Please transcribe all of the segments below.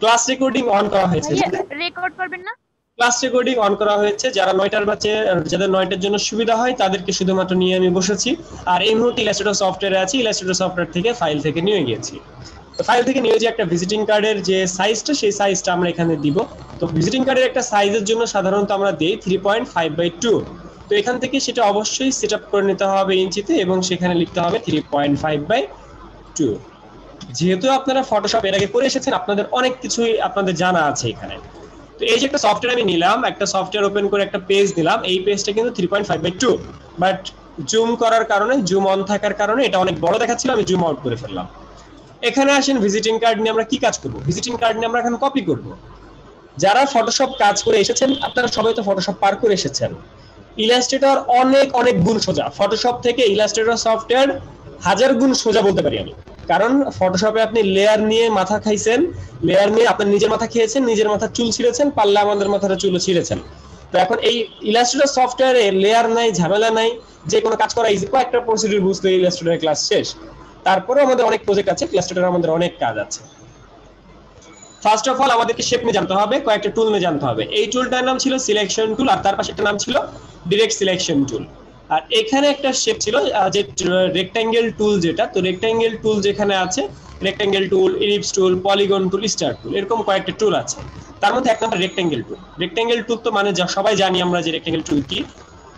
Class recording on করা হয়েছে, record করবেন না? ক্লাস রেকর্ডিং অন করা হয়েছে। যারা 9টার ব্যাচে, যাদের 9টার জন্য সুবিধা হয় তাদেরকে শুধুমাত্র নিয়ে আমি বসেছি। আর এই মুহূর্তে ইলাস্ট্রেটর সফটওয়্যারে আছি, ইলাস্ট্রেটর সফটওয়্যার থেকে ফাইল থেকে নিয়ে গিয়েছি। তো ফাইল থেকে নিয়ে যে একটা ভিজিটিং কার্ডের যে সাইজটা, সেই সাইজটা আমরা এখানে দিব। তো ভিজিটিং কার্ডের একটা সাইজের জন্য সাধারণত আমরা দিই 3.5/2। তো এখান থেকে সেটা অবশ্যই সেট আপ করে নিতে হবে ইঞ্চিতে, এবং সেখানে লিখতে হবে 3.5/2। যেহেতু আপনারা ফটোশপ এর আগে করে এসেছেন, আপনাদের অনেক কিছুই আপনাদের জানা আছে এখানে। তো এই যে একটা সফটওয়্যার আমি নিলাম, একটা সফটওয়্যার ওপেন করে একটা পেজ দিলাম, এই পেজটা কিন্তু 3.5/2, বাট জুম করার কারণে, জুম অন থাকার কারণে এটা অনেক বড় দেখাচ্ছিল, আমি জুম আউট করে ফেললাম। এখানে আসেন, ভিজিটিং কার্ড নিয়ে আমরা কি কাজ করব? ভিজিটিং কার্ড নিয়ে আমরা এখন কপি করব। যারা ফটোশপ কাজ করে এসেছেন, আপনারা সবাই তো ফটোশপ পার করে এসেছেন। ইলাস্ট্রেটর অনেক অনেক গুণ সোজা, ফটোশপ থেকে ইলাস্ট্রেটর সফটওয়্যার 1000 গুণ সোজা বলতে পারি আমি। কারণ ফটোশপে আপনি লেয়ার নিয়ে মাথা খাইছেন, লেয়ার নিয়ে আপনার নিজের মাথা খেয়েছেন, নিজের মাথা চুল ছিঁড়েছেন, পারলে আমাদের মাথাটা চুলও ছিঁড়েছেন। তো এখন এই ইলাস্ট্রেটর সফটওয়্যারে লেয়ার নাই, ঝামেলা নাই, যে কোনো কাজ করা ইজি। কয়েকটা প্রসিডিউর বুঝতে ইলাস্ট্রেটর ক্লাস শেষ। তারপরে আমাদের অনেক প্রজেক্ট আছে, ইলাস্ট্রেটর আমাদের অনেক কাজ আছে। ফার্স্ট অফ অল আমাদেরকে শেপ নিয়ে জানতে হবে, কয়েকটা টুল নিয়ে জানতে হবে। এই টুলটার নাম ছিল সিলেকশন টুল, আর তার পাশে একটা নাম ছিল ডিরেক্ট সিলেকশন টুল। আর এখানে একটা শেপ ছিল যে রেক্ট্যাঙ্গেল টুল, যেটা, তো রেক্ট্যাঙ্গেল টুল যেখানে আছে, rectangle tool, ellipse tool, polygon tool, star tool, এরকম কয়েকটা টুল আছে। তার মধ্যে এক নম্বর রেক্ট্যাঙ্গেল টুল। রেক্ট্যাঙ্গেল টুল তো মানে সবাই জানি আমরা যে রেক্ট্যাঙ্গেল টুল কি।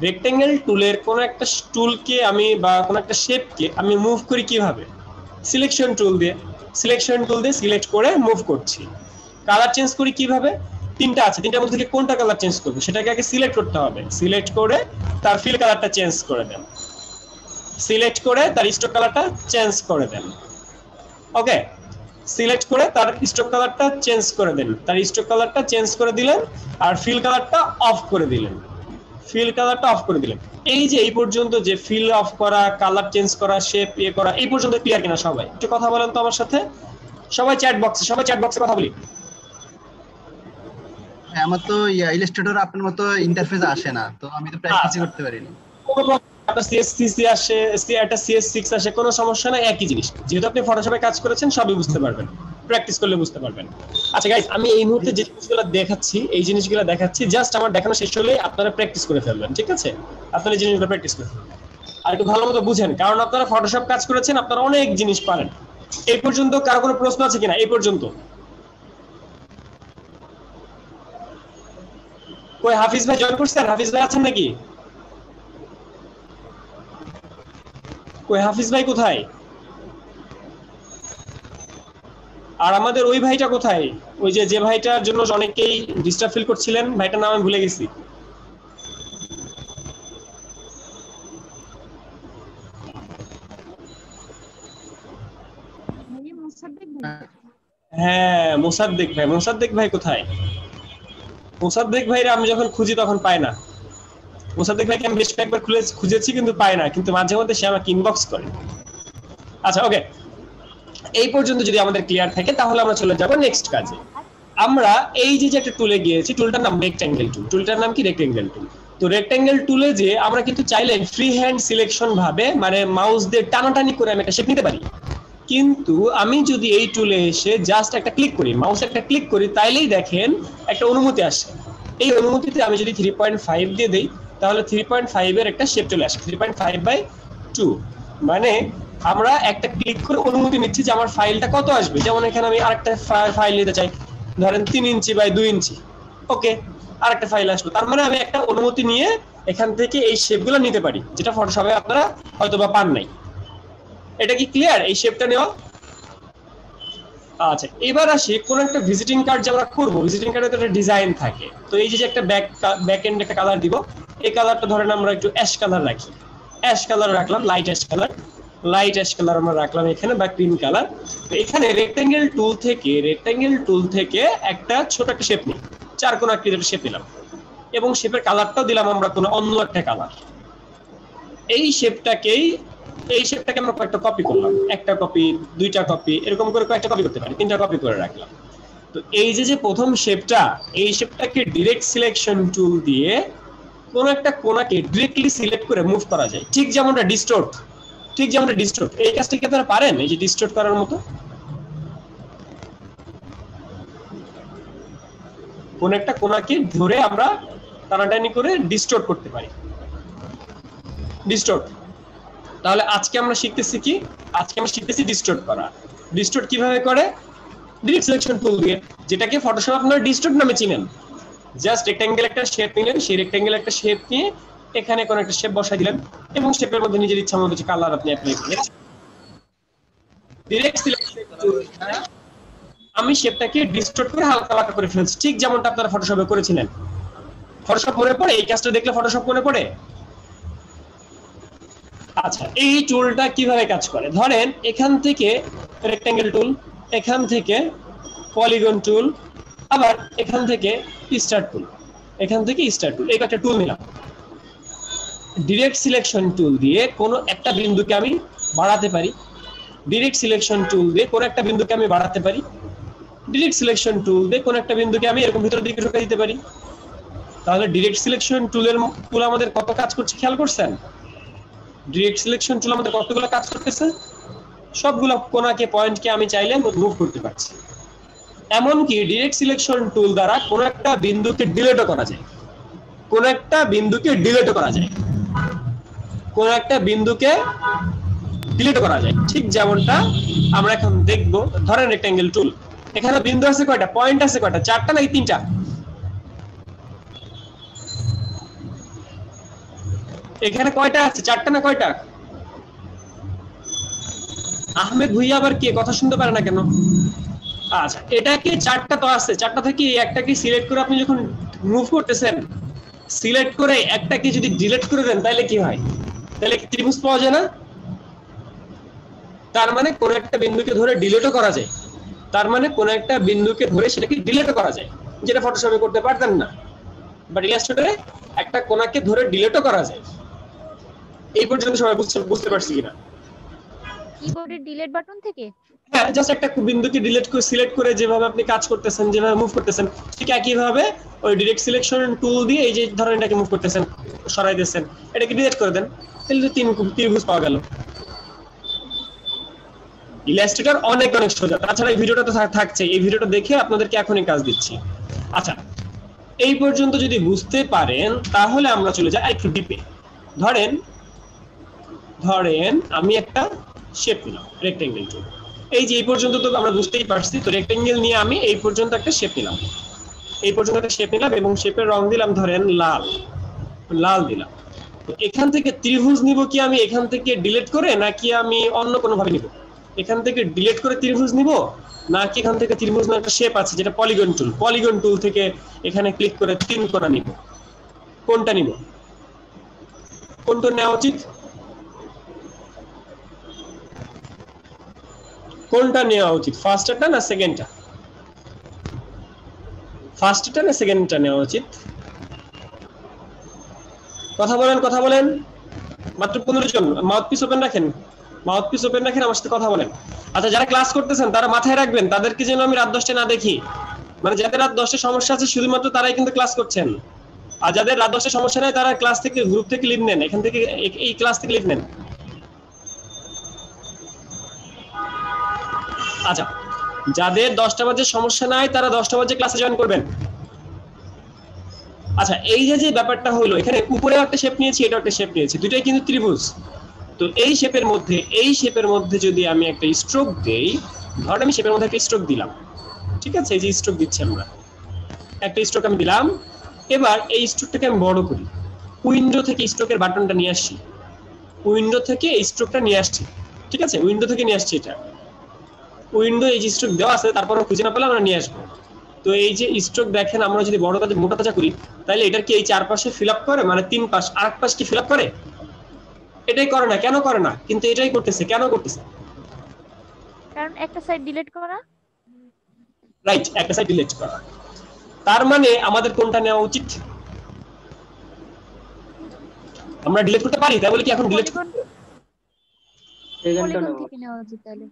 রেক্ট্যাঙ্গেল টুলের কোন একটা টুলকে আমি, বা কোন একটা শেপকে আমি মুভ করি কিভাবে? সিলেকশন টুল দিয়ে। সিলেকশন টুল দিয়ে সিলেক্ট করে মুভ করছি। কালার চেঞ্জ করি কিভাবে? তিনটা আছে, তিনটার মধ্যে থেকে কোনটা কালার চেঞ্জ করবে সেটাকে আগে সিলেক্ট করতে হবে। সিলেক্ট করে তার ফিল কালারটা চেঞ্জ করে দেন, সিলেক্ট করে তার স্ট্রোক কালারটা চেঞ্জ করে দেন। ওকে, সিলেক্ট করে তার স্ট্রোক কালারটা চেঞ্জ করে দেন, তার স্ট্রোক কালারটা চেঞ্জ করে দিলেন, আর ফিল কালারটা অফ করে দিলেন, ফিল কালারটা অফ করে দিলেন। এই যে এই পর্যন্ত যে ফিল অফ করা, কালার চেঞ্জ করা, শেপ ইয়ে করা, এই পর্যন্ত ক্লিয়ার কিনা সবাই? একটু কথা বলেন তো আমার সাথে, সবাই চ্যাট বক্সে কথা বলি। আমার তো ইলাস্ট্রেটর আপনার মতো ইন্টারফেস আসে না, তো আমি তো প্র্যাকটিস করতে পারিনি। একটা সিএস3 আসে, একটা সিএস6 আসে, কোনো সমস্যা নাই, একই জিনিস। যেহেতু আপনি ফটোশপে কাজ করেছেন, সবই বুঝতে পারবেন, প্র্যাকটিস করলে বুঝতে পারবেন। আচ্ছা গাইস, আমি এই মুহূর্তে যে জিনিসগুলো দেখাচ্ছি, এই জিনিসগুলো দেখাচ্ছি জাস্ট আমার দেখানো শেষ হলে আপনারা প্র্যাকটিস করে ফেলবেন, ঠিক আছে? আপনারা এই জিনিসগুলো প্র্যাকটিস করে ফেলবেন, আর একটু ভালো মতো বুঝেন, কারণ আপনারা ফটোশপ কাজ করেছেন, আপনারা অনেক জিনিস পারেন। এই পর্যন্ত কারো কোনো প্রশ্ন আছে কিনা? এই পর্যন্ত কই হাফিজ ভাই জয়েন করছেন? হাফিজ ভাই আছেন নাকি? কই হাফিজ ভাই কোথায়? আর আমাদের ওই ভাইটা কোথায়? ওই যে ভাইটার জন্য অনেকেই ডিস্টার্ব ফিল করছিলেন, ভাইটার নাম আমি ভুলে গেছি। হ্যাঁ, মোসাদ্দেক ভাই। মোসাদ্দেক ভাই কোথায়? মোসাদ্দেক ভাইরা আমি যখন খুঁজি তখন পাই না। মোসাদ্দেক ভাইকে আমি বেশ কয়েকবার খুঁজেছি কিন্তু পাই না, কিন্তু মাঝে মধ্যে সে আমাকে ইনবক্স করে। আচ্ছা, ওকে, এই পর্যন্ত যদি আমাদের ক্লিয়ার থাকে তাহলে আমরা চলে যাব নেক্সট কাজে। আমরা এই যে একটা টুলে গিয়েছি, টুলটার নাম রেক্ট্যাঙ্গেল টুল। টুলটার নাম কি? রেক্ট্যাঙ্গেল টুল। তো রেক্ট্যাঙ্গেল টুলে যে আমরা কিন্তু চাইলে ফ্রি হ্যান্ড সিলেকশন ভাবে, মানে মাউস দিয়ে টানাটানি করে আমি একটা শেপ নিতে পারি। কিন্তু আমি যদি এই টুলে এসে জাস্ট একটা ক্লিক করি, মাউস একটা ক্লিক করি, তাইলেই দেখেন একটা অনুমতি আসে। এই অনুমতিতে আমি যদি 3.5 দিয়ে দেই, তাহলে 3.5 এর একটা শেপ চলে আসে, 3.5/2। মানে আমরা একটা ক্লিক করে অনুমতি নিচ্ছি যে আমার ফাইলটা কত আসবে। যেমন এখানে আমি আরেকটা ফাইল নিতে চাই, ধরেন 3 ইঞ্চি বাই 2 ইঞ্চি। ওকে, আরেকটা ফাইল আসলো, তার মানে আমি একটা অনুমতি নিয়ে এখান থেকে এই শেপগুলো নিতে পারি, যেটা ফটোশপে আপনারা হয়তো বা পান নাই। এটা কি ক্লিয়ার এই শেপটা নেওয়া? আচ্ছা, এবার আসি কোন একটা ভিজিটিং কার্ড যে আমরা করবো, ভিজিটিং কার্ডে তো একটা ডিজাইন থাকে। তো এই যে একটা ব্যাক এন্ড একটা কালার দিব, এই কালারটা ধরেন আমরা একটু অ্যাশ কালার রাখি, অ্যাশ কালার রাখলাম, লাইট অ্যাশ কালার আমরা রাখলাম এখানে, বা ক্রিম কালার। তো এখানে রেক্ট্যাঙ্গেল টুল থেকে একটা ছোট একটা শেপ নিই, চার কোণ আকৃতির শেপ নিলাম, এবং শেপের কালারটাও দিলাম আমরা কোনো অন্য একটা কালার। এই শেপটাকে আমরা কয়েকটা কপি করলাম, একটা কপি, দুইটা কপি, এরকম করে কয়েকটা কপি করতে পারি, 3টা কপি করে রাখলাম। তো এই যে প্রথম শেপটা, এই শেপটাকে ডিরেক্ট সিলেকশন টুল দিয়ে কোন একটা কোণাকে ডিরেক্টলি সিলেক্ট করে মুভ করা যায়, ঠিক যেমনটা ডিস্টোর্ট। এই কাজটা কি আপনারা পারেন? এই যে ডিস্টোর্ট করার মতো, কোন একটা কোণাকে ধরে আমরা টানাটানি করে ডিস্টোর্ট করতে পারি। ডিস্টোর্ট, তাহলে আজকে আমরা শিখতেছি কি? আজকে আমরা শিখতেছি ডিস্টোর্ট করা। ডিস্টোর্ট কিভাবে করে? ডিরেক্ট সিলেকশন টুল দিয়ে, যেটাকে ফটোশপ আপনারা ডিস্টোর্ট নামে চিনেন। জাস্ট রেক্ট্যাঙ্গেল একটা শেপ নিলেন, সেই রেক্ট্যাঙ্গেল একটা শেপ নিয়ে এখানে কোন একটা শেপ বসাই দিলেন এবং শেপের মধ্যে নিজের ইচ্ছা মতো কিছু কালার আপনি অ্যাপ্লাই করলেন। ডিরেক্ট সিলেকশন টুল আমি শেপটাকে ডিস্টোর্ট করে হালকা হালকা করে ফেলছি, ঠিক যেমনটা আপনারা ফটোশপে করেছিলেন। ফটোশপ মনে পড়ে? এই কাজটা দেখলে ফটোশপ মনে পড়ে? আচ্ছা, এই টুলটা কিভাবে কাজ করে? ধরেন এখান থেকে রেক্ট্যাঙ্গেল টুল, এখান থেকে পলিগন টুল, আবার এখান থেকে স্টার টুল, এখান থেকে স্টার টুল, এই একটা টুল নিলাম। ডিরেক্ট সিলেকশন টুল দিয়ে কোনো একটা বিন্দুকে আমি বাড়াতে পারি, ডিরেক্ট সিলেকশন টুল দিয়ে কোনো একটা বিন্দুকে আমি বাড়াতে পারি, ডিরেক্ট সিলেকশন টুল দিয়ে কোনো একটা বিন্দুকে আমি এরকম ভিতরের দিকে ঢুকে দিতে পারি। তাহলে ডিরেক্ট সিলেকশন টুল আমাদের কত কাজ করছে খেয়াল করছেন? ডিরেক্ট সিলেকশন টুল আমাদের কতগুলো কাজ করতেছে? সবগুলো কোণাকে, পয়েন্টকে আমি চাইলে মুভ করতে পারছি। এমনকি ডিরেক্ট সিলেকশন টুল দ্বারা কোন একটা বিন্দুকে ডিলিটও করা যায়, কোন একটা বিন্দুকে ডিলিট করা যায়, কোন একটা বিন্দুকে ডিলিট করা যায়, ঠিক যেমনটা আমরা এখন দেখব। ধরেন রেক্ট্যাঙ্গেল টুল, এখানে বিন্দু আছে কয়টা? পয়েন্ট আছে কয়টা? 4টা নাকি 3টা? এখানে কয়টা আছে? 4টা না কয়টা? আহমেদ ভুইয়া আবার কে কথা শুনতে পারে না কেন? আচ্ছা, এটাকে 4টা তো আছে, 4টা থেকে একটাকে সিলেক্ট করে আপনি যখন মুভ করতেছেন, সিলেক্ট করে একটাকে যদি ডিলিট করে দেন তাহলে কি হয়? তাহলে কি ত্রিভুজ পাওয়া যায় না? তার মানে কোন একটা বিন্দুকে ধরে ডিলিটও করা যায়, তার মানে কোন একটা বিন্দুকে ধরে সেটাকে ডিলিটও করা যায়, যেটা ফটোশপে করতে পারতেন না, বাট ইলাস্ট্রেটরে একটা কোণাকে ধরে ডিলিটও করা যায়। এই পর্যন্ত সবাই বুঝতে পারছি কিনা? কিবোর্ডের ডিলিট বাটন থেকে? হ্যাঁ, জাস্ট একটা বিন্দুকে ডিলিট করে সিলেক্ট করে যেভাবে আপনি কাজ করতেছেন, যেভাবে মুভ করতেছেন, ঠিক একই ভাবে ওই ডিরেক্ট সিলেকশন টুল দিয়ে এই যে ধরেন এটাকে মুভ করতেছেন, সরাই দিয়েছেন, এটাকে ডিলিট করে দেন, তাহলে ত্রিভুজ পাওয়া গেল। ইলাস্ট্রেটর অনেক অনেক সোজা। তাছাড়া এই ভিডিওটা তো থাকছে, এই ভিডিওটা দেখে আপনাদেরকে এখনই কাজ দিচ্ছি। আচ্ছা, এই পর্যন্ত যদি বুঝতে পারেন তাহলে আমরা চলে যাই একটু ডিপে। ধরেন আমি একটা শেপ নিলাম, রেক্ট্যাঙ্গেল টুল। এই যে এই পর্যন্ত তো আমরা বুঝতেই পারছি, তো রেক্ট্যাঙ্গেল নিয়ে আমি এই পর্যন্ত একটা শেপ নিলাম, এই পর্যন্ত একটা শেপ নিলাম এবং শেপের রং দিলাম ধরেন লাল দিলাম। তো এখান থেকে ত্রিভুজ নিব কি আমি এখান থেকে ডিলিট করে, নাকি আমি অন্য কোনো ভাবে নিব? এখান থেকে ডিলিট করে ত্রিভুজ নিব, নাকি এখান থেকে ত্রিভুজ না একটা শেপ আছে যেটা পলিগন টুল থেকে এখানে ক্লিক করে 3 কোণা নিব? কোনটা নিব? কোনটা নেওয়া উচিত? কোনটা নেওয়া উচিত? ফার্স্টটা না সেকেন্ডটা? ফার্স্টটা না সেকেন্ডটা নেওয়া উচিত? কথা বলেন। মাত্র 15 জন। মাউথপিস ওপেন রাখেন, আমার সাথে কথা বলেন। আচ্ছা, যারা ক্লাস করতেছেন তারা মাথায় রাখবেন, তাদেরকে যেন আমি রাত 10টায় না দেখি। মানে যাদের রাত 10টায় সমস্যা আছে শুধুমাত্র তারাই কিন্তু ক্লাস করছেন, আর যাদের রাত 10টায় সমস্যা নাই তারা ক্লাস থেকে, গ্রুপ থেকে লিভ নেন, এখান থেকে এই ক্লাস থেকে লিভ নেন। আচ্ছা, যাদের 10টা বাজে সমস্যা নাই তারা 10টা বাজে ক্লাসে জয়েন করবেন। আচ্ছা, এই যে ব্যাপারটা হলো, এখানে উপরে একটা শেপ নিয়েছি, এটা একটা শেপ নিয়েছি, দুটোই কিন্তু ত্রিভুজ। তো এই শেপের মধ্যে যদি আমি একটা স্ট্রোক দেই, ধর আমি শেপের মধ্যে একটা স্ট্রোক দিলাম, ঠিক আছে? এই যে স্ট্রোক দিচ্ছি আমরা, একটা স্ট্রোক আমি দিলাম। এবার এই স্ট্রোকটাকে আমি বড় করি, উইন্ডো থেকে স্ট্রোকের বাটনটা নিয়ে আসছি, উইন্ডো থেকে এই স্ট্রোকটা নিয়ে আসছি, ঠিক আছে? উইন্ডো থেকে নিয়ে আসছি, এটা উইন্ডো এই যে স্ট্রোক দেওয়া আছে, তারপর খুঁজে না পেলে আমরা নিয়ে আসবো। তো এই যে স্ট্রোক দেখেন, আমরা যদি বড় কাজে মোটা কাজা করি তাহলে এটার কি এই চারপাশে ফিল আপ করে, মানে 3 পাশ, আরেক পাশ কি ফিল আপ করে? এটাই করে না। কেন করে না? কিন্তু এটাই করতেছে। কেন করতেছে? কারণ একটা সাইড ডিলিট করা। রাইট, একটা সাইড ডিলিট করা। তার মানে আমাদের কোনটা নেওয়া উচিত? আমরা ডিলিট করতে পারি, তাই বলে কি এখন ডিলিট? পলিগন থেকে নেওয়া উচিত তাহলে।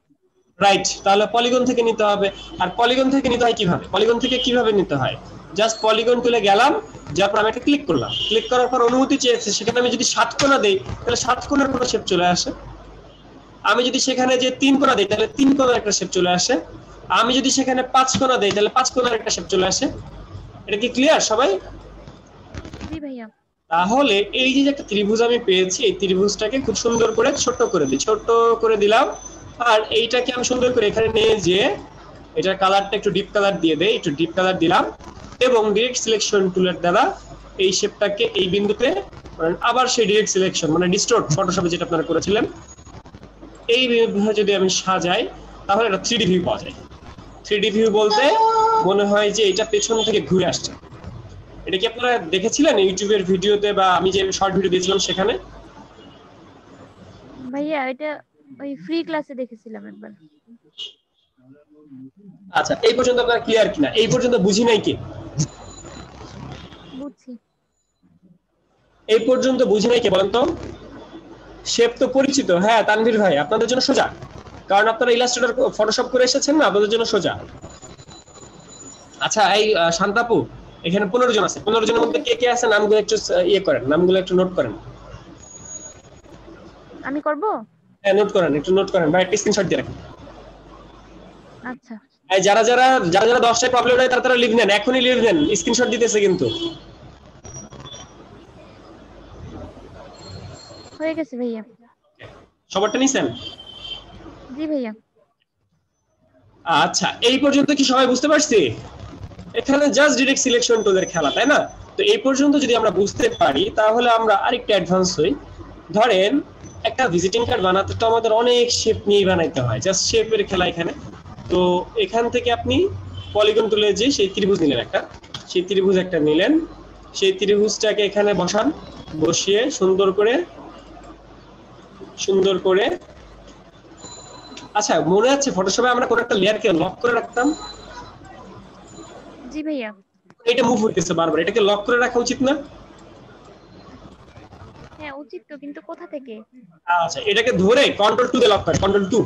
রাইট, তাহলে পলিগন থেকে নিতে হবে। আর পলিগন থেকে নিতে হয় কিভাবে? পলিগন থেকে কিভাবে নিতে হয়? জাস্ট পলিগন টুলে গেলাম, যার পর আমি একটা ক্লিক করলাম, ক্লিক করার পর অনুমতি চেয়েছে, সেখানে আমি যদি 7 কোণা দেই তাহলে 7 কোণার কোনো শেপ চলে আসে। আমি যদি সেখানে যে 3 কোণা দেই তাহলে 3 কোণার একটা শেপ চলে আসে। আমি যদি সেখানে 5 কোণা দেই তাহলে 5 কোণার একটা শেপ চলে আসে। এটা কি ক্লিয়ার সবাই? জি ভাইয়া। তাহলে এই যে একটা ত্রিভুজ আমি পেয়েছি, এই ত্রিভুজটাকে খুব সুন্দর করে ছোট করে দিই, ছোট করে দিলাম। আর এইটাকে আমি সুন্দর করে এখানে নিয়ে যে এটার কালারটা একটু ডিপ কালার দিয়ে দেই, একটু ডিপ কালার দিলাম এবং ডিরেক্ট সিলেকশন টুলের দ্বারা এই শেপটাকে এই বিন্দুতে আবার সেই ডিরেক্ট সিলেকশন মানে ডিস্টর্ট ফটোশপে যেটা আপনারা করেছিলেন এইভাবে যদি আমি সাজাই তাহলে একটা 3D ভিউ পাওয়া যায়। 3D ভিউ বলতে মনে হয় যে এটা পেছন থেকে ঘুরে আসছে। এটা কি আপনারা দেখেছিলেন ইউটিউবের ভিডিওতে বা আমি যে শর্ট ভিডিও দিয়েছিলাম সেখানে? ভাইয়া এটা ওই ফ্রি ক্লাসে দেখেছিলাম একবার। আচ্ছা, এই পর্যন্ত আপনারা ক্লিয়ার কিনা? এই পর্যন্ত বুঝি নাই কি? বুঝছি। এই পর্যন্ত বুঝি নাই কে বলেন তো? শেপ তো পরিচিত, হ্যাঁ তানভীর ভাই আপনাদের জন্য সোজা, কারণ আপনারা ইলাস্ট্রেটর ফটোশপ করে এসেছেন না, আপনাদের জন্য সোজা। আচ্ছা এই শান্তাপু, এখানে 15 জন আছে, 15 জনের মধ্যে কে কে আছে নামগুলো একটু ইয়ে করেন, নামগুলো একটু নোট করেন। আমি করব? হ্যাঁ নোট করেন, একটু নোট করেন ভাই, একটা স্ক্রিনশট দিয়ে রাখেন। আচ্ছা। এই যারা যারা 10টায় প্রবলেম হয় তারা লিভ নেন, এখনই লিভ নেন, স্ক্রিনশট দিতেছে কিন্তু। হয়ে গেছে ভাইয়া। সবারটা নিছেন? জি ভাইয়া। আচ্ছা এই পর্যন্ত কি সবাই বুঝতে পারছি? এখানে জাস্ট ডিরেক্ট সিলেকশন টুলের খেলা, তাই না? তো এই পর্যন্ত যদি আমরা বুঝতে পারি তাহলে আমরা আরেকটু অ্যাডভান্স হই। ধরেন একটা ভিজিটিং কার্ড বানাতে তো আমাদের অনেক শেপ নিয়ে বানাইতে হয়, জাস্ট শেপের খেলা এখানে। তো এখান থেকে আপনি পলিগন টুলে যে সেই ত্রিভুজ নিলেন একটা, সেই ত্রিভুজ একটা নিলেন, সেই ত্রিভুজটাকে এখানে বসান, বসিয়ে সুন্দর করে আচ্ছা মনে আছে ফটোশপে আমরা কোন একটা লেয়ারকে লক করে রাখতাম? জি ভাইয়া। এটা মুভ হইতেছে বারবার, এটাকে লক করে রাখা উচিত না? হ্যাঁ উচিত তো, কিন্তু কোথা থেকে? আচ্ছা এটাকে ধরে কন্ট্রোল 2 দিয়ে লক করে, কন্ট্রোল 2,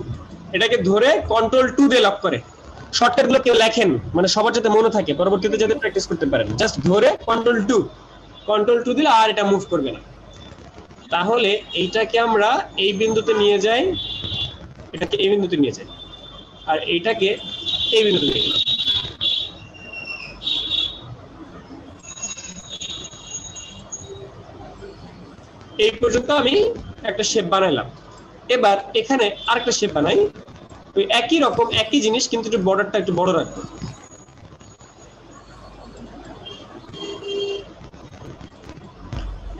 এটাকে ধরে কন্ট্রোল 2 দিয়ে লক করে। শর্টকাট গুলো কেউ লেখেন মানে সবার যাতে মনে থাকে, পরবর্তীতে যাতে প্র্যাকটিস করতে পারেন, জাস্ট ধরে কন্ট্রোল 2 দিলে আর এটা মুভ করবে না। তাহলে এইটাকে আমরা এই বিন্দুতে নিয়ে যাই, এটাকে এই বিন্দুতে নিয়ে যাই, আর এইটাকে এই বিন্দুতে নিয়ে গেলাম। এই পর্যন্ত আমি একটা শেপ বানাইলাম। এবার এখানে আরেকটা শেপ বানাই, ওই একই রকম একই জিনিস কিন্তু একটু বর্ডারটা একটু বড় রাখবো।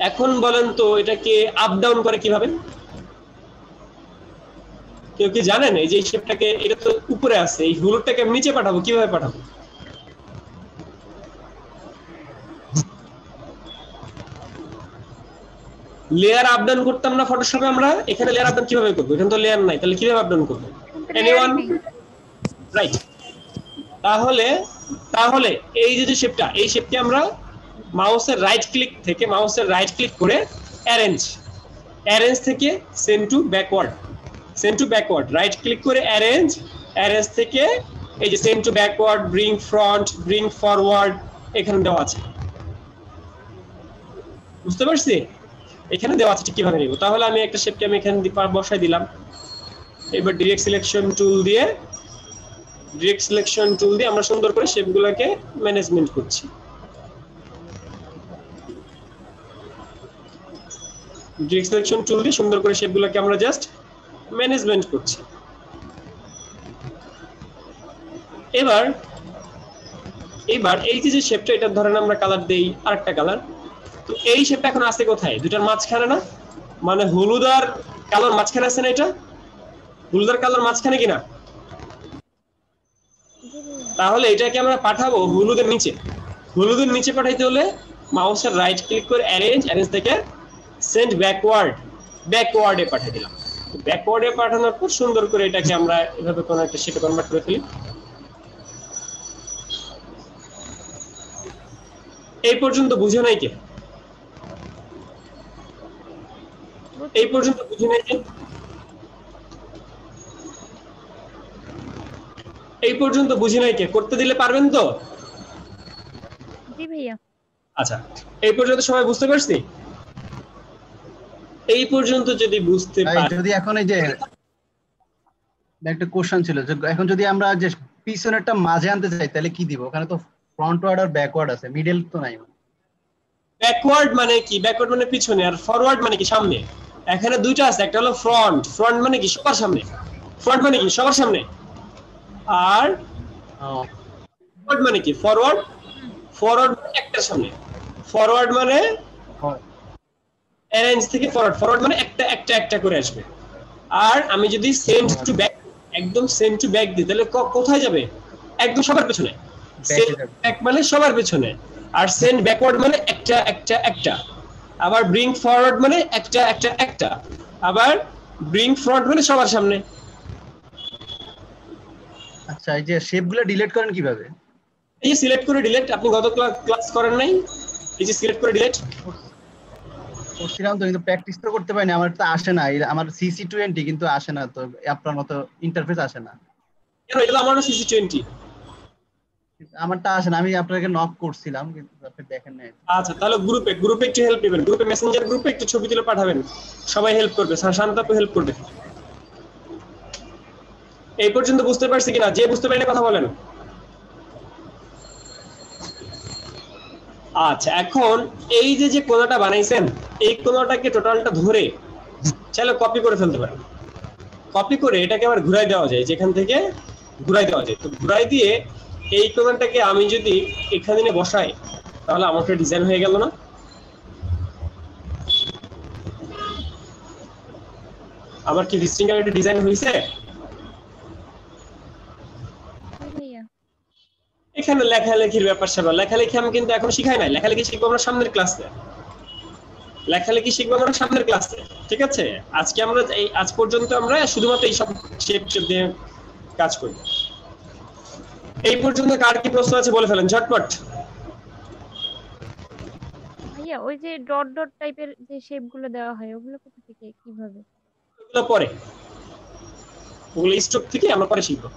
এখন বলেন তো এটাকে আপ ডাউন করে কিভাবে? কেউ কি জানেন? এই যে শেপটাকে, এটা তো উপরে আছে, এই হলুদটাকে আমি নিচে পাঠাবো, কিভাবে পাঠাবো? লেয়ার আপ ডাউন করতাম না ফটোশপে আমরা? এখানে লেয়ার আপ ডাউন কিভাবে করবো? এখানে তো লেয়ার নাই, তাহলে কিভাবে আপ ডাউন করবো? এনিওয়ান? রাইট। তাহলে তাহলে এই যে শেপটা, এই শেপকে আমরা মাউসের রাইট ক্লিক করে অ্যারেঞ্জ থেকে send to backward right click করে অ্যারেঞ্জ থেকে এই যে send to backward, bring front, bring forward এখানে দেওয়া আছে, বুঝতে পারছি? এখানে দেওয়া আছে, ঠিক কিভাবে নিব? তাহলে আমি একটা শেপকে আমি এখানে বসাই দিলাম। এবার ডিরেক্ট সিলেকশন টুল দিয়ে আমরা সুন্দর করে শেপগুলোকে ম্যানেজমেন্ট করছি। ডিরেক্ট সিলেকশন টুল দিয়ে সুন্দর করে শেপগুলোকে আমরা জাস্ট ম্যানেজমেন্ট করছি। এবার এই যে শেপটা, এটা ধরেন আমরা কালার দেই আরেকটা কালার। তো এই শেপটা এখন আছে কোথায়? দুটার মাঝখানে না? মানে হলুদ আর কালোর মাঝখানে আছে না? এটা হলুদ আর কালোর মাঝখানে কিনা? তাহলে এটাকে আমরা পাঠাবো হলুদের নিচে পাঠাইতে হলে মাউসের রাইট ক্লিক করে অ্যারেঞ্জ থেকে সেন্ড ব্যাকওয়ার্ডে পাঠিয়ে দিলাম। ব্যাকওয়ার্ডে পাঠানোর পর সুন্দর করে এটাকে আমরা এভাবে কোনো একটা শেপে কনভার্ট করে ফেলি। এই পর্যন্ত বুঝে নাই কে? এই পর্যন্ত বুঝে নাই কে? এই পর্যন্ত বুঝি নাই কে? করতে দিলে পারবেন তো? জি ভাইয়া। আচ্ছা এই পর্যন্ত সবাই বুঝতে পারছি? এই পর্যন্ত যদি বুঝতে পারি, যদি এখন এই যে একটা কোশ্চেন ছিল যে এখন যদি আমরা যে পিছনেরটা মাঝে আনতে চাই তাহলে কি দিব? ওখানে তো ফ্রন্টওয়ার্ড আর ব্যাকওয়ার্ড আছে, মিডল তো নাই। ব্যাকওয়ার্ড মানে কি? ব্যাকওয়ার্ড মানে পিছনে, আর ফরওয়ার্ড মানে কি? সামনে। এখানে দুইটা আছে, একটা হলো ফ্রন্ট, ফ্রন্ট মানে কি? সবার সামনে। ফ্রন্ট মানে কি? সবার সামনে। আর ফরওয়ার্ড মানে কি? ফরওয়ার্ড, ফরওয়ার্ড মানে একটার সামনে। ফরওয়ার্ড মানে অ্যারেঞ্জ থেকে ফরওয়ার্ড, ফরওয়ার্ড মানে একটা একটা একটা করে আসবে। আর আমি যদি সেন্ড টু ব্যাক, একদম সেন্ড টু ব্যাক দিই, তাহলে কোথায় যাবে? একদম সবার পেছনে। সেন্ড ব্যাক মানে সবার পেছনে, আর সেন্ড ব্যাকওয়ার্ড মানে একটা একটা একটা। আবার ব্রিং ফরওয়ার্ড মানে একটা একটা একটা। আবার ব্রিং ফরওয়ার্ড মানে সবার সামনে। আচ্ছা, এই যে শেপগুলো ডিলিট করেন কিভাবে? এই যে সিলেক্ট করে ডিলিট, আপনি গত ক্লাস করেন নাই? এই যে সিলেক্ট করে ডিলিট করছিলাম তো, কিন্তু প্র্যাকটিস তো করতে পারিনি, আমার তো আসে না। আমার CC20 কিন্তু আসে না, তো আপনার মতো ইন্টারফেস আসে না। কেন? এটা আমারও CC20। আমারটা আসে না, আমি আপনাকে নক করছিলাম কিন্তু আপনি দেখেন না। আচ্ছা, তাহলে গ্রুপে গ্রুপে একটু হেল্প নেবেন, গ্রুপে মেসেঞ্জার গ্রুপে একটু ছবি তুলে পাঠাবেন, সবাই হেল্প করবে, শান্তাপু হেল্প করবে। এই পর্যন্ত বুঝতে পারছি কিনা? যে বুঝতে পারেন কথা বলেন। আচ্ছা, এখন এই যে যে কোণাটা বানাইছেন, এই কোণাটাকে টোটালটা ধরে চাইলে কপি করে ফেলতে পারেন। কপি করে এটাকে আবার ঘুরাই দেওয়া যায়, যেখান থেকে ঘুরাই দেওয়া যায়। তো ঘুরাই দিয়ে এই কোণাটাকে আমি যদি এখানে নিয়ে বসাই, তাহলে আমার একটা ডিজাইন হয়ে গেল না? আমার কি ভিস্টিং এর একটা ডিজাইন হয়েছে? জি ভাইয়া। এখানে লেখালেখির ব্যাপার স্যাপার, লেখালেখি আমি কিন্তু এখন শিখাই নাই, লেখালেখি শিখবো আমরা সামনের ক্লাসে। লেখালেখি শিখবো আমরা সামনের ক্লাসে, ঠিক আছে? আজকে আমরা আজ পর্যন্ত আমরা শুধুমাত্র এই সব শেপ দিয়ে কাজ করি। এই পর্যন্ত কার কি প্রশ্ন আছে বলে ফেলেন ঝটপট। ভাইয়া ওই যে ডট ডট টাইপের যে শেপ গুলো দেওয়া হয় ওগুলো কোথা থেকে কিভাবে? ওগুলো পরে, ওগুলো স্ট্রোক থেকে আমরা পরে শিখবো।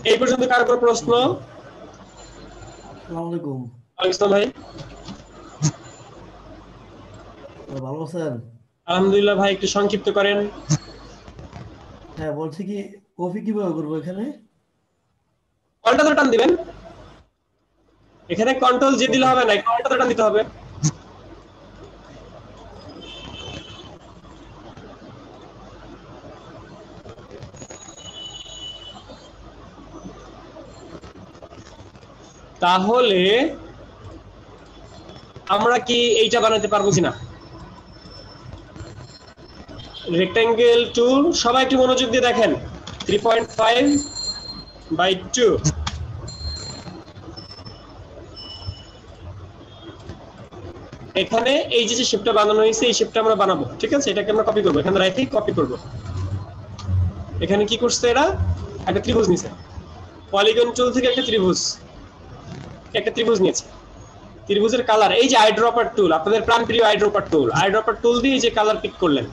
এই পর্যন্ত কার কোনো প্রশ্ন? আসসালামু আলাইকুম। ওয়ালাইকুম ভাই। ভালো আছেন? আলহামদুলিল্লাহ ভাই, একটু সংক্ষিপ্ত করেন। হ্যাঁ, বলছি কি কপি কিভাবে করবো এখানে? কলটা তো টান দিবেন, এখানে কন্ট্রোল জে দিলে হবে না, কলটা তো টান দিতে হবে। তাহলে আমরা কি এইটা বানাতে পারবো কিনা? রেক্টাঙ্গেল টুল সবাই একটু মনোযোগ দিয়ে দেখেন। 3.5/2। এখানে এই যে শেপটা বানানো হয়েছে, এই শেপটা আমরা বানাবো, ঠিক আছে? এটাকে আমরা কপি করবো, এখানে রেখে কপি করবো। এখানে কি করছে এরা? একটা ত্রিভুজ নিছে, পলিগন টুল থেকে একটা ত্রিভুজ নিয়েছে। ত্রিভুজের কালার, এই যে আইড্রপার টুল, আপনাদের প্রাণপ্রিয় আইড্রপার টুল দিয়ে যে কালার পিক করলেন,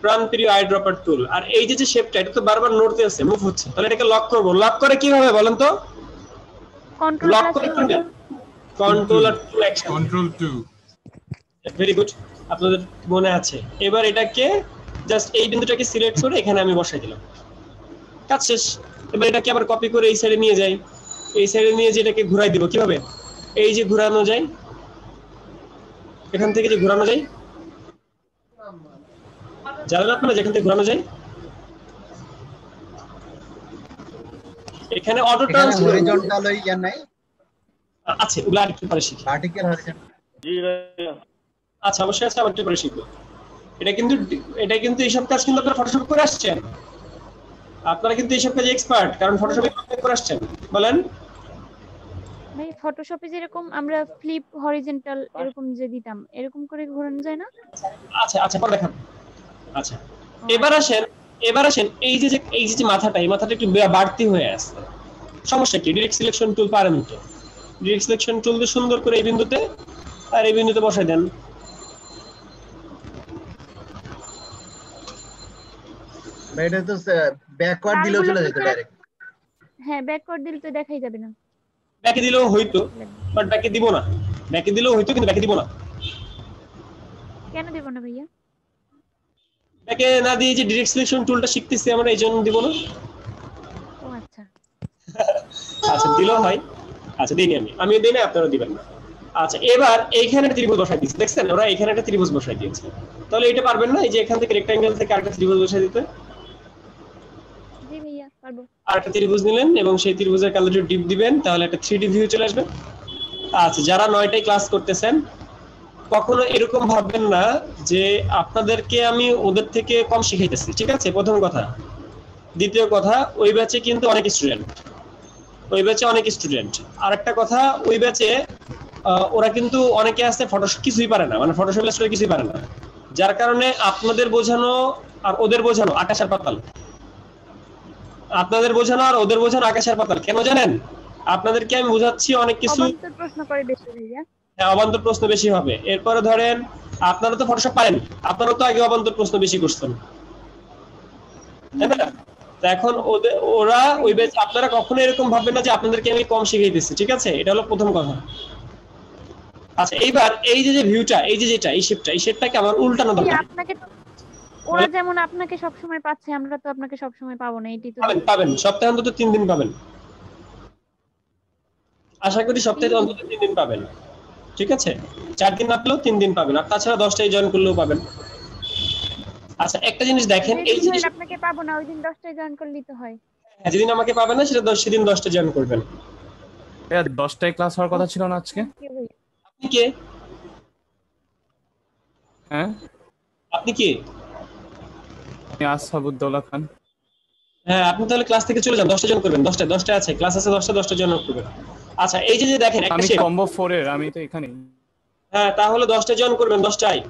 প্রাণপ্রিয় আইড্রপার টুল। আর এই যে শেপটা, এটা তো বারবার নড়তে আছে, মুভ হচ্ছে, তাহলে এটাকে লক করবো। লক করে কিভাবে বলেন তো? কন্ট্রোল লক প্লাস করে কন্ট্রোল আর two action. Control 2। Very good, আপনাদের মনে আছে। এবার এটাকে জাস্ট এই বিন্দুটাকে সিলেক্ট করে এখানে আমি বসাই দিলাম, কাজ শেষ। এবার এটাকে আবার কপি করে এই সাইডে নিয়ে যাই, এই সাইডে নিয়ে যে এটাকে ঘুরাই দিব। কিভাবে? এই যে ঘুরানো যায়, এখান থেকে যে ঘুরানো যায়, জানেন আপনারা যেখান থেকে ঘুরানো যায়? এখানে অটো এখানে ট্রান্সফার হরিজন্টাল ওই ইয়া নাই, আছে, ওগুলো আরেকটু পরে শিখি। Vertical horizontal. আচ্ছা, অবশ্যই আছে, আরেকটু পরে শিখবো। এটা কিন্তু এইসব কাজ কিন্তু আপনারা ফটোশপ করে আসছেন, আপনারা কিন্তু এইসব কাজে এক্সপার্ট, কারণ ফটোশপে করে আসছেন। বলেন ভাই ফটোশপে যেরকম আমরা ফ্লিপ হরিজন্টাল এরকম যে দিতাম এরকম করে ঘোরানো যায় না? আচ্ছা আচ্ছা, পরে দেখাবো। আচ্ছা, এবার আসেন এই যে মাথাটা, এই মাথাটা একটু বাড়তি হয়ে আছে, সমস্যা কি? ডিরেক্ট সিলেকশন টুল পারেন তো? ডিরেক্ট সিলেকশন টুল দিয়ে সুন্দর করে এই বিন্দুতে আর এই বিন্দুতে বসাই দেন। এটা তো ব্যাকওয়ার্ড দিলেও চলে যেত ডাইরেক্ট। হ্যাঁ, ব্যাকওয়ার্ড দিলে তো দেখাই যাবে না। ব্যাকে দিলেও হইতো, বাট ব্যাকে দিব না। ব্যাকে দিলেও হইতো, কিন্তু ব্যাকে দিব না। কেন দেব না ভাইয়া? ব্যাকে না দিয়ে যে ডিরেক্ট সিলেকশন টুলটা শিখতেছি আমরা, এই জন্য দিব না। ও আচ্ছা, দিলেও হয়। আচ্ছা দিই আমি দিই না, আপনারা দিবেন না। আচ্ছা এবার এইখানে একটা ত্রিভুজ বসাই দিয়েছে, দেখছেন ওরা এখানে একটা ত্রিভুজ বসাই দিয়েছে। তাহলে এটা পারবেন না, এই যে এখান থেকে রেক্টাঙ্গেল থেকে আরেকটা ত্রিভুজ বসাই দিতে। জি ভাইয়া পারবো। আরেকটা ত্রিভুজ নিলেন এবং সেই ত্রিভুজের কালারে ডিপ দিবেন, তাহলে একটা 3D ভিউ চলে আসবে। আচ্ছা যারা 9টায় ক্লাস করতেছেন কখনো এরকম ভাববেন না যে আপনাদেরকে আমি ওদের থেকে কম শিখাইতেছি, ঠিক আছে? প্রথম কথা। দ্বিতীয় কথা, ওই ব্যাচে কিন্তু অনেক স্টুডেন্ট, আর একটা কথা, ওই ব্যাচে ওরা কিন্তু অনেকে আছে ফটোশপ কিছুই পারে না, মানে ফটোশপ ইলাস্ট্রেটর কিছুই পারে না, যার কারণে আপনাদের বোঝানো আর ওদের বোঝানো আকাশ আর পাতাল। আপনাদের বোঝানো আর ওদের বোঝানো আকাশ আর পাতাল। কেন জানেন? আপনাদেরকে আমি বোঝাচ্ছি অনেক কিছু, অবান্তর প্রশ্ন করে বেশি ভাইয়া। হ্যাঁ অবান্তর প্রশ্ন বেশি হবে। এরপরে ধরেন আপনারা তো ফটোশপ পারেন, আপনারা তো আগে অবান্তর প্রশ্ন বেশি করছেন, তাই না? তো এখন ওরা ওই ব্যাচ, আপনারা কখনো এরকম ভাববেন না যে আপনাদেরকে আমি কম শিখাইতেছি, ঠিক আছে? এটা হলো প্রথম কথা। আচ্ছা এইবার এই যে ভিউটা, এই যে যেটা এই শেপটাকে আমার উল্টানো দরকার। আপনাকে তো ওরা যেমন আপনাকে সব সময় পাচ্ছে, আমরা তো আপনাকে সব সময় পাবো না, এটাই তো। পাবেন সপ্তাহে অন্তত 3 দিন পাবেন, আশা করি সপ্তাহে অন্তত 3 দিন পাবেন, ঠিক আছে? 4 দিন না পেলেও 3 দিন পাবেন, আর তাছাড়া 10টায় জয়েন করলেও পাবেন। আচ্ছা একটা জিনিস দেখেন, এই জিনিস আপনাকে পাবো না, ওই দিন 10টায় জয়েন করলেই তো হয়। যেদিন আমাকে পাবেন না সেদিন 10টায় জয়েন করবেন। 10টায় ক্লাস হওয়ার কথা ছিল না আজকে? আপনি কে? হ্যাঁ আপনি কে? আমি আসহাবুদ্দৌলা খান। হ্যাঁ আপনি তাহলে ক্লাস থেকে চলে যান, 10টায় জয়েন করবেন। 10টায় আছে ক্লাস, আছে 10টা জয়েন করবেন। আচ্ছা এই যে দেখেন একটা আমি শেপ, কম্বো 4 এর, আমি তো এখানেই। হ্যাঁ তাহলে 10টায় জয়েন করবেন, 10টায়।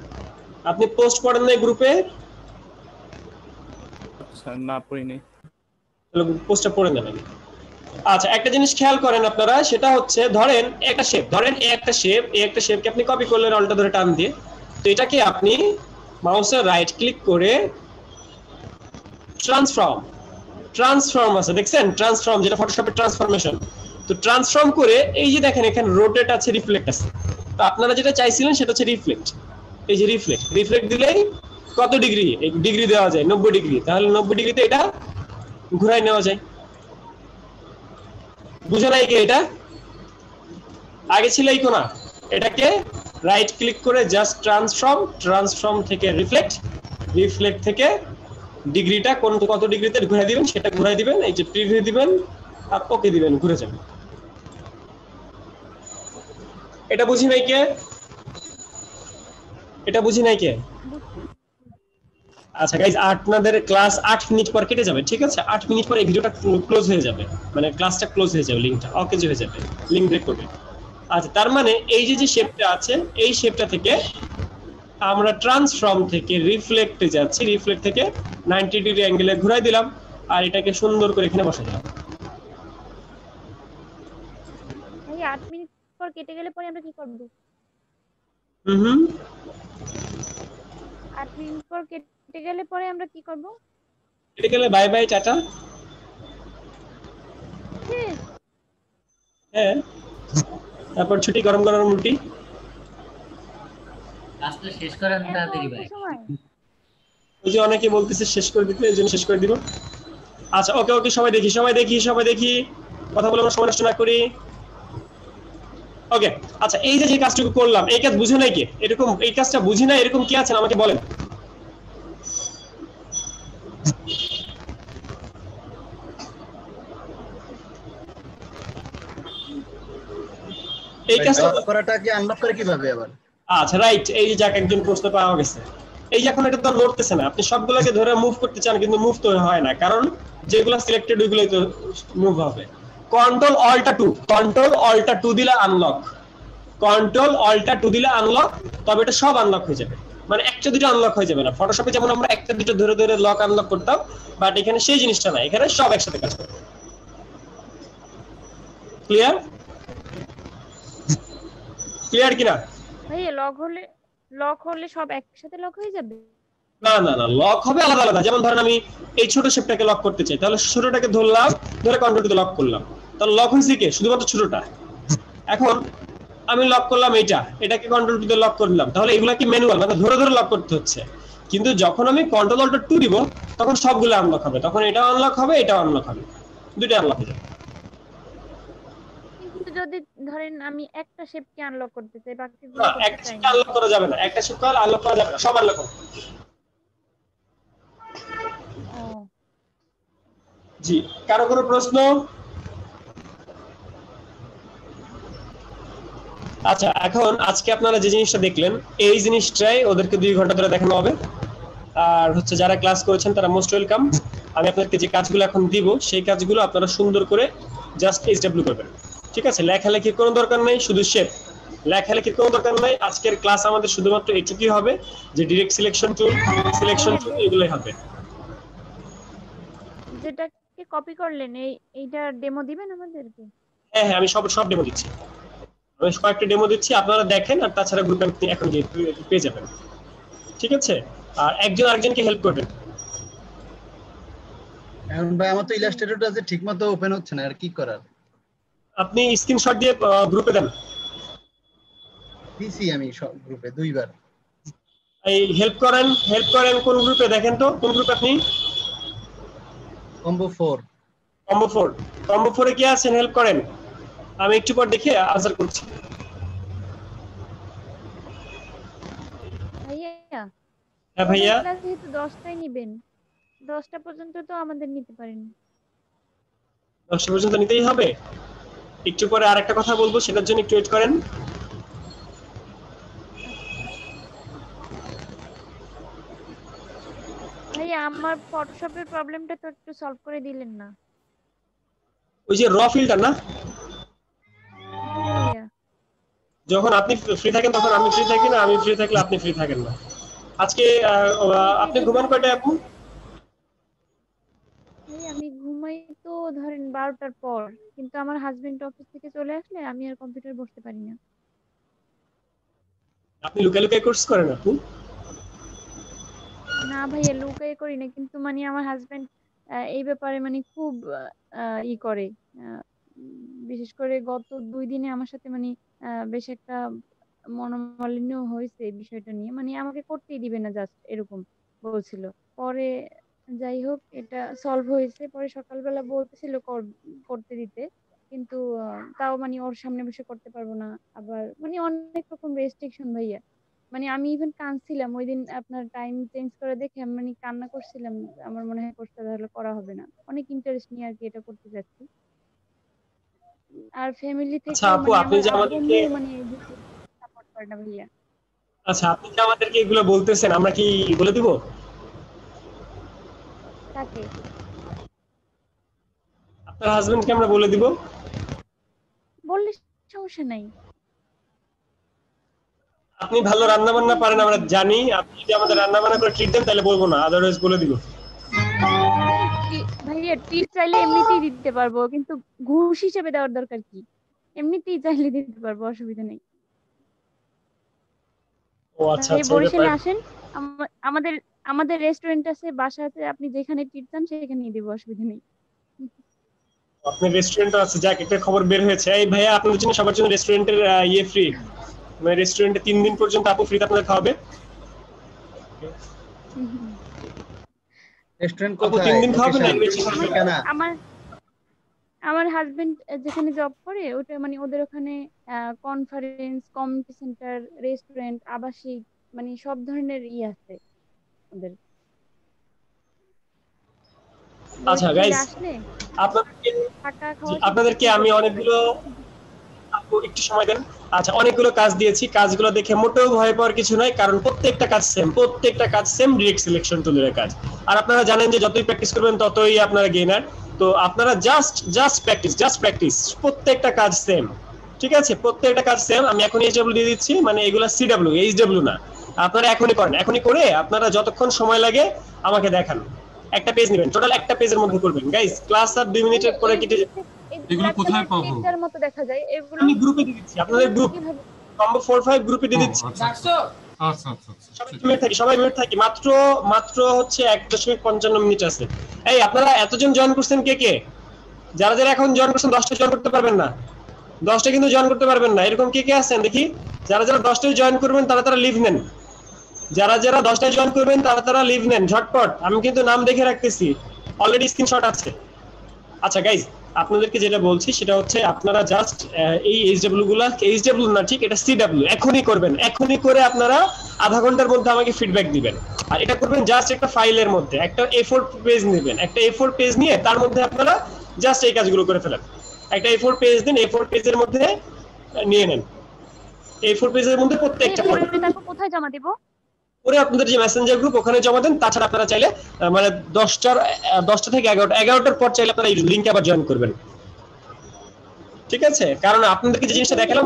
আপনি পোস্ট করেন না গ্রুপে? আচ্ছা না পড়িনি। তাহলে পোস্টটা পড়ে নেবেন। আচ্ছা একটা জিনিস খেয়াল করেন আপনারা, সেটা হচ্ছে ধরেন একটা শেপকে আপনি কপি করলেন অল্টা ধরে টান দিয়ে। তো এটাকে আপনি মাউসের রাইট ক্লিক করে ট্রান্সফর্ম আছে দেখছেন, ট্রান্সফর্ম যেটা ফটোশপের ট্রান্সফরমেশন। তো ট্রান্সফর্ম করে এই যে দেখেন এখানে রোটেট আছে, রিফ্লেক্ট আছে। তো আপনারা যেটা চাইছিলেন সেটা হচ্ছে রিফ্লেক্ট। এই যে রিফ্লেক্ট দিলেই কত ডিগ্রি? ডিগ্রি দেওয়া যায় 90 ডিগ্রি, তাহলে 90 ডিগ্রিতে এটা ঘুরাই নেওয়া যায়। বুঝো নাই কি? এটা আগে ছিল এই কোনা, এটাকে রাইট ক্লিক করে জাস্ট ট্রান্সফর্ম থেকে রিফ্লেক্ট থেকে ডিগ্রিটা কত ডিগ্রিতে ঘুরাই দিবেন সেটা ঘুরাই দিবেন, এই যে প্রিভিউ দিবেন আর ওকে দিবেন, ঘুরে যাবে। এটা বুঝি নাই কে? আচ্ছা গাইস, আপনাদের ক্লাস 8 মিনিট পর কেটে যাবে, ঠিক আছে? 8 মিনিট পর এই ভিডিওটা ক্লোজ হয়ে যাবে, মানে ক্লাসটা ক্লোজ হয়ে যাবে, লিংকটা অকেজ হয়ে যাবে, লিংক ব্রেক করবে। আচ্ছা তার মানে এই যে শেপটা আছে, এই শেপটা থেকে আমরা ট্রান্সফর্ম থেকে রিফ্লেক্টে যাচ্ছি, রিফ্লেক্ট থেকে 90 ডিগ্রি অ্যাঙ্গেলে ঘুরাই দিলাম আর এটাকে সুন্দর করে এখানে বসাই দিলাম। এই 8 মিনিট পর কেটে গেলে পরে আমরা কি করব? 8 মিনিট পর কেটে গেলে পরে আমরা কি করব? কেটে গেলে বাই বাই টাটা। হ্যাঁ তারপর ছুটি, গরম রুটি। কাজটা শেষ করেন তাড়াতাড়ি ভাই। ওই যে অনেকে বলতেছে শেষ করে দিতে, এই জন্য শেষ করে দিব। আচ্ছা ওকে সবাই দেখি কথা বলে আমরা সময় নষ্ট না করি। ওকে আচ্ছা এই যে কাজটুকু করলাম, এই কাজ বুঝে নাই কে? এরকম এই কাজটা বুঝি না এরকম কি আছেন আমাকে বলেন। এই কাজটা করাটা কি আনলক করে কিভাবে আবার? আচ্ছা রাইট, এই যে একজন প্রশ্ন পাওয়া গেছে। এই যে এখন এটা তো নড়তেছে না, আপনি সবগুলোকে ধরে মুভ করতে চান কিন্তু মুভ তো হয় না, কারণ যেগুলো সিলেক্টেড ওইগুলোই তো মুভ হবে। কন্ট্রোল অল্টা 2 দিলে আনলক, তবে এটা সব আনলক হয়ে যাবে, মানে একটা দুটো আনলক হয়ে যাবে না। ফটোশপে যেমন আমরা একটা দুটো ধরে লক আনলক করতাম, বাট এখানে সেই জিনিসটা না, এখানে সব একসাথে কাজ করবে। ক্লিয়ার কিনা? ভাই লক হলে সব একসাথে লক হয়ে যাবে? না লক হবে আলাদা। যেমন ধরেন আমি এই ছোট শেপটাকে লক করতে চাই, তাহলে ছোটটাকে ধরলাম, ধরে কন্ট্রোল দিয়ে লক করলাম, তাহলে লক হয়েছে কি? শুধুমাত্র ছোটটা। এখন আমি লক করলাম এটাকে কন্ট্রোল দিয়ে লক করলাম, তাহলে এগুলা কি ম্যানুয়াল, মানে ধরে লক করতে হচ্ছে। কিন্তু যখন আমি কন্ট্রোল অল্টার 2 দিব তখন সবগুলো আনলক হবে, তখন এটা আনলক হবে, এটা আনলক হবে, দুটো আনলক হয়ে যাবে। যদি ধরেন আমি একটা শেপকে আনলক করতে চাই, বাকিগুলো না, করতে একটা চাই শিপ না। আনলক করা যাবে না, একটা শিপ আনলক করা যাবে না, সব আনলক করো। ও জি, কারো কোনো প্রশ্ন? আচ্ছা, এখন আজকে আপনারা যে জিনিসটা দেখলেন এই জিনিসটাই ওদেরকে 2 ঘন্টা ধরে দেখানো হবে। আর হচ্ছে যারা ক্লাস করেছেন তারা মোস্ট ওয়েলকাম। আমি আপনাদেরকে যে কাজগুলো এখন দিব সেই কাজগুলো আপনারা সুন্দর করে জাস্ট এইচডব্লিউ করবেন। ঠিক আছে, লেখালেখির কোনো দরকার নেই, শুধু শেপ। লেখালেখির কোনো দরকার নাই। আজকের ক্লাস আমাদের শুধুমাত্র এইটুকুই হবে যে ডিরেক্ট সিলেকশন টুল এগুলোই হবে। যেটাকে কপি করলেন এইটা ডেমো দিবেন আমাদেরকে? হ্যাঁ হ্যাঁ, আমি সব ডেমো দিচ্ছি। আমি কয়েকটা ডেমো দিচ্ছি, আপনারা দেখেন। আর তাছাড়া গ্রুপে এখন পেয়ে যাবেন। ঠিক আছে, আর একজন আরেকজনকে হেল্প করবেন। এখন ভাই আমার তো ইলাস্ট্রেটরটা যে ঠিকমতো ওপেন হচ্ছে না, আর কি করার? আপনি স্ক্রিনশট দিয়ে গ্রুপে দেন। দিছি আমি সব গ্রুপে 2 বার। এই হেল্প করেন কোন গ্রুপে দেখেন তো, কোন গ্রুপে আপনি? কম্বো 4। কম্বো 4 এ কি আছেন? হেল্প করেন, আমি একটু পর দেখে আনসার করছি। ভাইয়া হ্যাঁ ভাইয়া, ক্লাস যেহেতু 10টায় নিবেন, 10টা পর্যন্ত তো আমাদের নিতে পারেন। 10টা পর্যন্ত নিতেই হবে। একটু পরে আরেকটা কথা বলবো, সেটার জন্য একটু ওয়েট করেন। ভাইয়া আমার ফটোশপের প্রবলেমটা তো একটু সলভ করে দিলেন না। ওই যে র ফিল্টার না, জি ভাইয়া। যখন আপনি ফ্রি থাকেন তখন আমি ফ্রি থাকি না, আমি ফ্রি থাকলে আপনি ফ্রি থাকেন না। আজকে আপনি ঘুমান কয়টায় আপু? ভাইয়া আমি ঘুমাই তো ধরেন 12টার পর, কিন্তু আমার হাজবেন্ড অফিস থেকে চলে আসলে আমি আর কম্পিউটার বসতে পারি না। আপনি লুকাই লুকাই কোর্স করেন আপু? না ভাইয়া লুকাই করি না, কিন্তু মানে আমার হাজবেন্ড এই ব্যাপারে মানে খুব ই করে। বিশেষ করে গত 2 দিনে আমার সাথে মানে বেশ একটা মনোমালিন্য হয়েছে এই বিষয়টা নিয়ে, মানে আমাকে করতেই দিবে না, জাস্ট এরকম বলছিল। পরে যাই হোক এটা সলভ হয়েছে, পরে সকালবেলা বলতেছিল করতে দিতে, কিন্তু তাও মানে ওর সামনে বসে করতে পারবো না। আবার মানে অনেক রকম রেস্ট্রিকশন ভাইয়া। মানে আমি ইভেন কাঁদছিলাম ওই দিন, আপনার টাইম চেঞ্জ করে দেখে আমি মানে কান্না করছিলাম। আমার মনে হয় কোর্সটা তাহলে করা হবে না, অনেক ইন্টারেস্ট নিয়ে আর কি এটা করতে যাচ্ছি। আর ফ্যামিলি আচ্ছা থেকেও আপু, মানে আপনি আমার যে আব্বু আমাদেরকে আম্মু মানে সাপোর্ট করে না ভাইয়া। আচ্ছা আপনি যে আমাদেরকে এগুলো বলতেছেন, আমরা কি বলে দিব? তাকে আপনার হাজবেন্ডকে আমরা বলে দিব? বললে সমস্যা নাই। আপনি ভালো রান্না বান্না পারেন আমরা জানি, আপনি যদি আমাদের রান্না বান্না করে ট্রিট দেন তাহলে বলবো না, আদারওয়াইজ বলে দিব। ভাইয়া টিপ চাইলে এমনিতেই দিতে পারবো, কিন্তু ঘুষ হিসেবে দেওয়ার দরকার কি? এমনিতেই চাইলে দিতে পারবো, অসুবিধা নেই। ও আচ্ছা ভাই আচ্ছা, এই ব্যাপার। বরিশালে আসেন, আমাদের আমাদের রেস্টুরেন্ট আছে, বাসা আছে, আপনি যেখানে টিপ চান সেখানেই দেবো, অসুবিধা নেই। আপনার রেস্টুরেন্টও আছে, যাক একটা খবর বের হয়েছে। এই ভাইয়া, আপনাদের জন্য সবার জন্য রেস্টুরেন্টের ইয়ে ফ্রি, মানে রেস্টুরেন্টে 3 দিন পর্যন্ত আপু ফ্রিতে আপনাদের খাওয়াবে। রেস্টুরেন্ট আপু 3 কোথায়? দিন খাওয়াবে না? লোকেশন ঠিকানা? আমার আমার হাজবেন্ড যেখানে জব করে ওটা মানে ওদের ওখানে কনফারেন্স, কমিউনিটি সেন্টার, রেস্টুরেন্ট, আবাসিক মানে সব ধরনের আছে ওদের। আচ্ছা বরিশালে গাইস, আসলে আপনাদেরকে থাকা খাওয়া আপনাদেরকে আমি অনেকগুলো, আপু একটু সময় দেন। আচ্ছা, অনেকগুলো কাজ দিয়েছি, কাজগুলো দেখে মোটেও ভয় পাওয়ার কিছু নাই, কারণ প্রত্যেকটা কাজ সেম ডিরেক্ট সিলেকশন টুলের কাজ। আর আপনারা জানেন যে যতই প্র্যাকটিস করবেন ততই আপনারা গেইনার। তো আপনারা জাস্ট প্র্যাকটিস, প্রত্যেকটা কাজ সেম। ঠিক আছে, প্রত্যেকটা কাজ সেম। আমি এখন এইচডব্লিউ দিয়ে দিচ্ছি, মানে এগুলা সিডব্লিউ, এইচডব্লিউ না। আপনারা এখনই করেন, এখনই করে আপনারা যতক্ষণ সময় লাগে আমাকে দেখান। একটা পেজ নেবেন, টোটাল একটা পেজের মধ্যে করবেন গাইস। ক্লাস আর 2 মিনিটের পরে কেটে যাবে। এগুলো কোথায় পাবো? টিচার মতো দেখা যায় এগুলো। আমি গ্রুপে দিয়ে দিচ্ছি, আপনাদের গ্রুপ কিভাবে? কম্বো 4-5 গ্রুপে দিয়ে দিচ্ছি। আচ্ছা আচ্ছা আচ্ছা, সবাই মিউট থাকি। মাত্র হচ্ছে 1.55 মিনিট আছে। এই আপনারা এতজন জয়েন করছেন কে কে? যারা এখন জয়েন করছেন 10টা জয়েন করতে পারবেন না, 10টা কিন্তু জয়েন করতে পারবেন না, এরকম কে কে আছেন দেখি? যারা 10টায় জয়েন করবেন তারা লিভ নেন। যারা 10টায় জয়েন করবেন তারা লিভ নেন ঝটপট। আমি কিন্তু নাম দেখে রাখতেছি, অলরেডি স্ক্রিনশট আছে। আচ্ছা গাইস, আপনাদেরকে যেটা বলছি সেটা হচ্ছে আপনারা জাস্ট এই এইচডব্লিউ গুলা, এইচডব্লিউ না ঠিক, এটা সিডব্লিউ এখনই করবেন। এখনই করে আপনারা আধা ঘন্টার মধ্যে আমাকে ফিডব্যাক দিবেন। আর এটা করবেন জাস্ট একটা ফাইলের মধ্যে, একটা A4 পেজ নেবেন, একটা A4 পেজ নিয়ে তার মধ্যে আপনারা জাস্ট এই কাজগুলো করে ফেলেন। একটা A4 পেজ দিন, A4 পেজের মধ্যে নিয়ে নেন, A4 পেজের মধ্যে প্রত্যেকটা এরপরে তারপর কোথায় জমা দেব? পরে আপনাদের যে মেসেঞ্জার গ্রুপ ওখানে জমা দেন। তাছাড়া আপনারা চাইলে মানে 10টা থেকে 11টার পর চাইলে আপনারা এই লিংকে আবার জয়েন করবেন, ঠিক আছে? কারণ আপনাদেরকে যে জিনিসটা দেখালাম,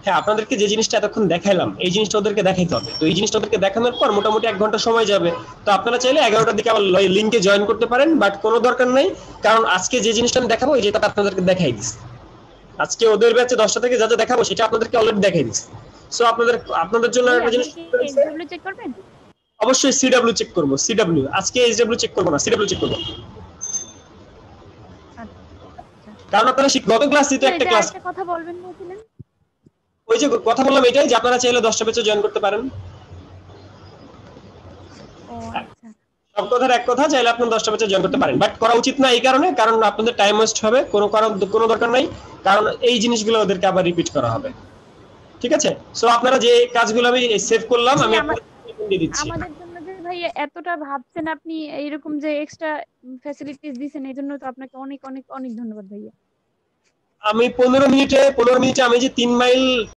হ্যাঁ আপনাদেরকে যে জিনিসটা এতক্ষণ দেখাইলাম এই জিনিসটা ওদেরকে দেখাইতে হবে। তো এই জিনিসটা ওদেরকে দেখানোর পর মোটামুটি 1 ঘন্টা সময় যাবে। তো আপনারা চাইলে 11টার দিকে আবার লিংকে জয়েন করতে পারেন, বাট কোনো দরকার নাই, কারণ আজকে যে জিনিসটা আমি দেখাবো এই যেটা আপনাদেরকে দেখাই দিচ্ছি। আজকে ওদের ব্যাচে 10টা থেকে যা যা দেখাবো সেটা আপনাদেরকে অলরেডি দেখাই দিচ্ছি। সো আপনাদের জন্য একটা জিনিস এইচডব্লিউ চেক করবেন? অবশ্যই সিডব্লিউ চেক করব। সিডব্লিউ আজকে এইচডব্লিউ চেক করব না, সিডব্লিউ চেক করব। কারণ আপনারা গত ক্লাসে তো একটা ক্লাস, একটা কথা বলবেন বলছিলেন, ওই যে কথা বললাম এটাই যে আপনারা চাইলে 10টা ব্যাচে জয়েন করতে পারেন। ও আচ্ছা। সব কথার এক কথা, চাইলে আপনি 10টা ব্যাচে জয়েন করতে পারেন, বাট করা উচিত না এই কারণে, কারণ আপনাদের টাইম ওয়েস্ট হবে, কোনো দরকার নাই, কারণ এই জিনিসগুলো ওদেরকে আবার রিপিট করা হবে, ঠিক আছে? সো আপনারা যে কাজগুলো আমি সেভ করলাম আমি আপনাদের দিয়ে দিচ্ছি। আমাদের জন্য যে ভাই এতটা ভাবছেন আপনি, এইরকম যে এক্সট্রা ফ্যাসিলিটিস দিবেন, এই জন্য তো আপনাকে অনেক অনেক অনেক ধন্যবাদ ভাইয়া। আমি 15 মিনিটে আমি যে 3 মাইল